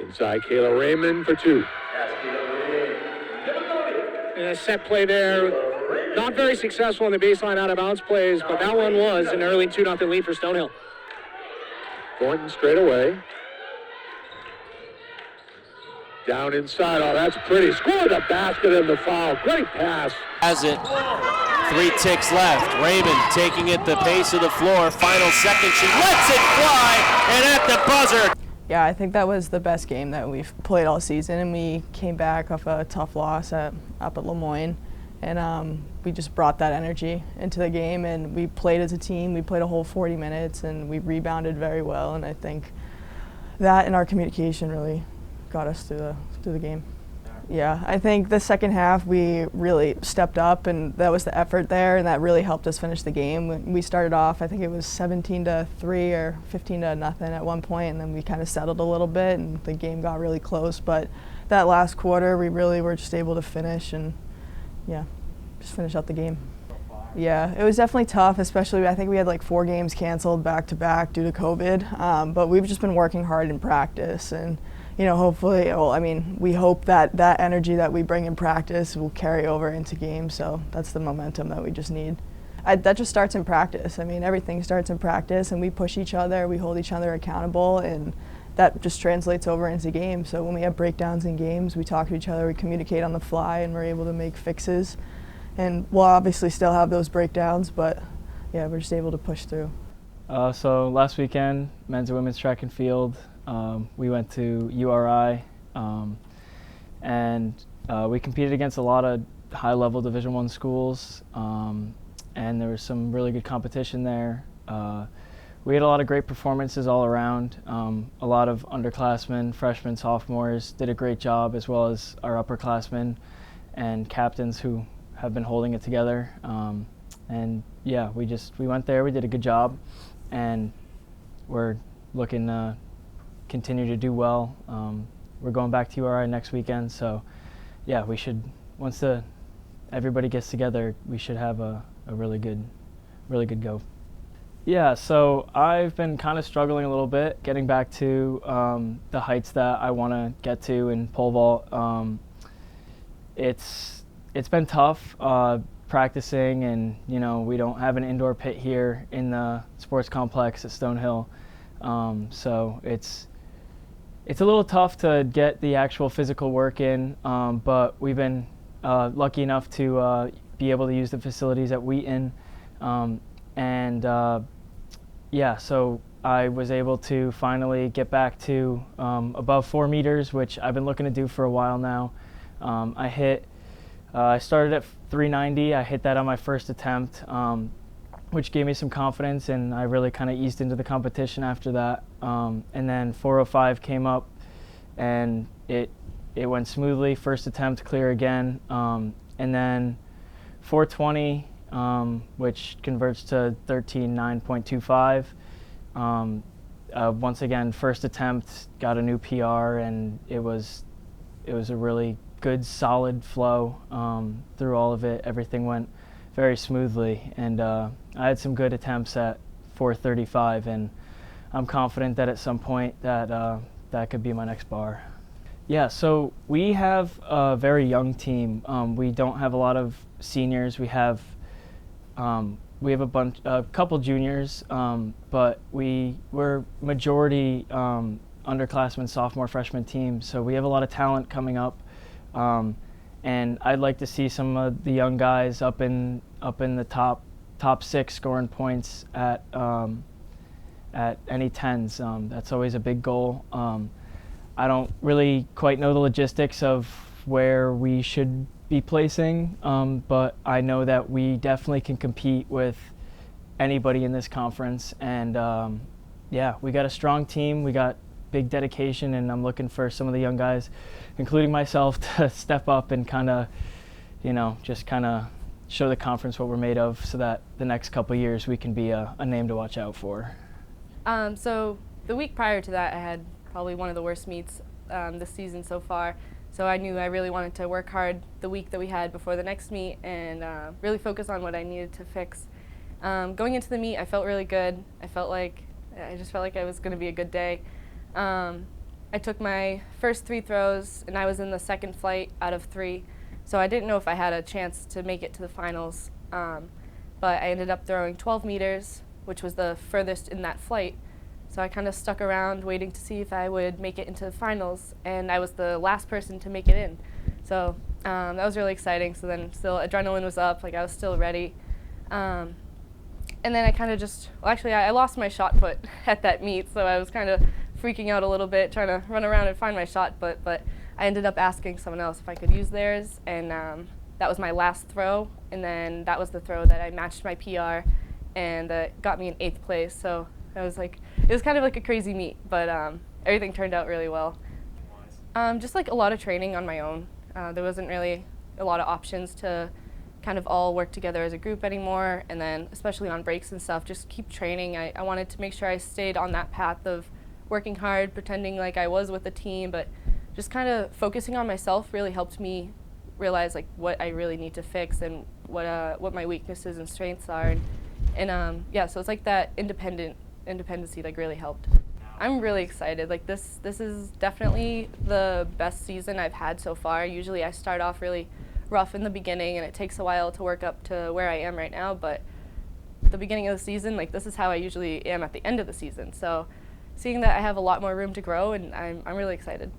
Inside Kayla Raymond for two. And a set play there, not very successful in the baseline out of bounds plays, but that one was an early 2-0 lead for Stonehill. Thornton straight away. Down inside, oh, that's pretty. Scored the basket and the foul. Great pass. Has it. 3 ticks left. Raymond taking it the pace of the floor. Final second, she lets it fly, and at the buzzer. Yeah, I think that was the best game that we've played all season, and we came back off a tough loss up at Lemoyne, and we just brought that energy into the game, and we played as a team. We played a whole 40 minutes, and we rebounded very well, and I think that and our communication really got us through the game. Yeah, I think the second half we really stepped up, and that was the effort there, and that really helped us finish the game. We started off, I think it was 17-3 or 15-0 at one point, and then we kind of settled a little bit, and the game got really close. But that last quarter, we really were just able to finish, and yeah, just finish out the game. Yeah, it was definitely tough, especially I think we had like 4 games canceled back to back due to COVID, but we've just been working hard in practice, and you know, hopefully, well, I mean, we hope that that energy that we bring in practice will carry over into games, so that's the momentum that we just need. That just starts in practice. I mean, everything starts in practice, and we push each other, we hold each other accountable, and that just translates over into games. So when we have breakdowns in games, we talk to each other, we communicate on the fly, and we're able to make fixes. And we'll obviously still have those breakdowns, but yeah, we're just able to push through. So last weekend, men's and women's track and field, we went to URI, and we competed against a lot of high-level Division I schools, and there was some really good competition there. We had a lot of great performances all around. A lot of underclassmen, freshmen, sophomores did a great job, as well as our upperclassmen and captains who have been holding it together. And yeah, we went there, we did a good job, and we're looking to continue to do well. We're going back to URI next weekend, so yeah, we should, once everybody gets together, we should have a really good go. Yeah, so I've been kind of struggling a little bit getting back to the heights that I want to get to in pole vault. It's been tough practicing, and you know, we don't have an indoor pit here in the sports complex at Stonehill, so it's a little tough to get the actual physical work in, but we've been lucky enough to be able to use the facilities at Wheaton, and yeah, so I was able to finally get back to above 4 meters, which I've been looking to do for a while now. I started at 390. I hit that on my first attempt, which gave me some confidence, and I really kind of eased into the competition after that. And then 405 came up, and it went smoothly. First attempt, clear again. And then 420, which converts to 13.9.25. Once again, first attempt, got a new PR, and it was a really good, solid flow through all of it. Everything went very smoothly, and I had some good attempts at 435, and I'm confident that at some point that could be my next bar. Yeah, so we have a very young team. We don't have a lot of seniors. We have a couple juniors, but we're majority underclassmen, sophomore, freshman team. So we have a lot of talent coming up, and I'd like to see some of the young guys up in the top 6 scoring points at NE10s. That's always a big goal. I don't really quite know the logistics of where we should be placing, but I know that we definitely can compete with anybody in this conference. And yeah, we got a strong team, we got big dedication, and I'm looking for some of the young guys, including myself, to step up and kind of, just kind of show the conference what we're made of, so that the next couple of years we can be a name to watch out for. So the week prior to that, I had probably one of the worst meets this season so far. So I knew I really wanted to work hard the week that we had before the next meet, and really focus on what I needed to fix. Going into the meet, I felt really good. I just felt like it was going to be a good day. I took my first 3 throws, and I was in the second flight out of 3, so I didn't know if I had a chance to make it to the finals. But I ended up throwing 12 meters, which was the furthest in that flight. So I kind of stuck around waiting to see if I would make it into the finals, and I was the last person to make it in. So that was really exciting. So then still adrenaline was up, like I was still ready. And then I kind of just, well, actually I lost my shot put at that meet, so I was kind of freaking out a little bit, trying to run around and find my shot put, but I ended up asking someone else if I could use theirs, and that was my last throw, and then that was the throw that I matched my PR, and got me in 8th place. So it was kind of like a crazy meet, but everything turned out really well. Just like a lot of training on my own. There wasn't really a lot of options to kind of all work together as a group anymore, and then especially on breaks and stuff, just keep training. I wanted to make sure I stayed on that path of working hard, pretending like I was with the team, but just kind of focusing on myself really helped me realize like what I really need to fix and what my weaknesses and strengths are, and yeah, so it's like that independency like really helped. I'm really excited. Like this is definitely the best season I've had so far. Usually I start off really rough in the beginning, and it takes a while to work up to where I am right now, but the beginning of the season, like this is how I usually am at the end of the season. So seeing that I have a lot more room to grow, and I'm really excited.